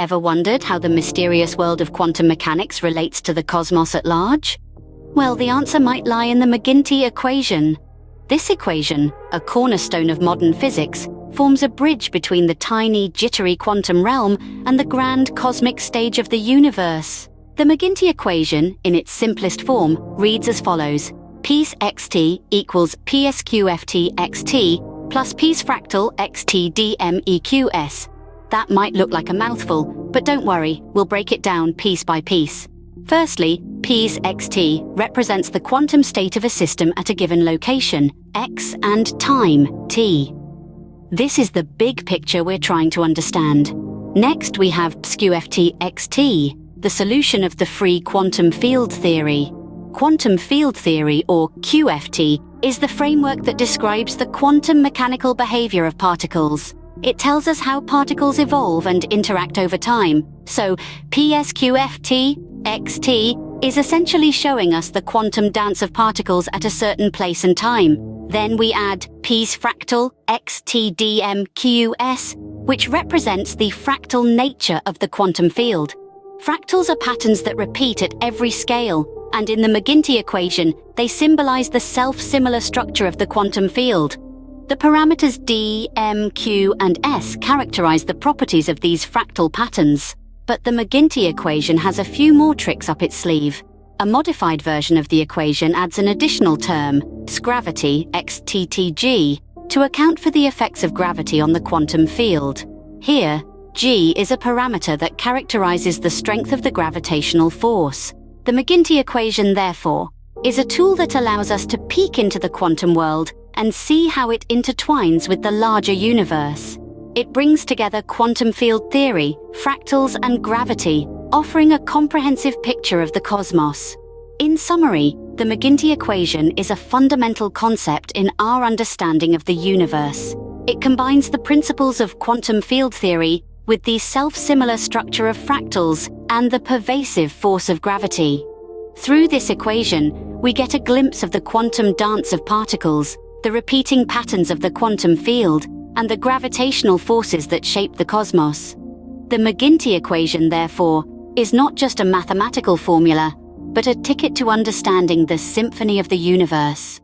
Ever wondered how the mysterious world of quantum mechanics relates to the cosmos at large? Well, the answer might lie in the McGinty Equation. This equation, a cornerstone of modern physics, forms a bridge between the tiny, jittery quantum realm and the grand cosmic stage of the universe. The McGinty Equation, in its simplest form, reads as follows: ՊXT equals ՊSQFT xt plus ΨFractal xt dmeqs. That might look like a mouthful, but don't worry, we'll break it down piece by piece. Firstly, ΠXT represents the quantum state of a system at a given location, x, and time, t. This is the big picture we're trying to understand. Next, we have ΨQFT xt, the solution of the free quantum field theory. Quantum field theory, or QFT, is the framework that describes the quantum mechanical behavior of particles. It tells us how particles evolve and interact over time. So, ＰSQFT xt is essentially showing us the quantum dance of particles at a certain place and time. Then we add ΨFractal xtdmqs, which represents the fractal nature of the quantum field. Fractals are patterns that repeat at every scale, and in the McGinty equation, they symbolize the self-similar structure of the quantum field. The parameters d, m, q, and s characterize the properties of these fractal patterns. But the McGinty equation has a few more tricks up its sleeve. A modified version of the equation adds an additional term, gravity xttg, to account for the effects of gravity on the quantum field. Here, g is a parameter that characterizes the strength of the gravitational force. The McGinty equation, therefore, is a tool that allows us to peek into the quantum world and see how it intertwines with the larger universe. It brings together quantum field theory, fractals, and gravity, offering a comprehensive picture of the cosmos. In summary, the McGinty equation is a fundamental concept in our understanding of the universe. It combines the principles of quantum field theory with the self-similar structure of fractals and the pervasive force of gravity. Through this equation, we get a glimpse of the quantum dance of particles, the repeating patterns of the quantum field, and the gravitational forces that shape the cosmos. The McGinty equation, therefore, is not just a mathematical formula, but a ticket to understanding the symphony of the universe.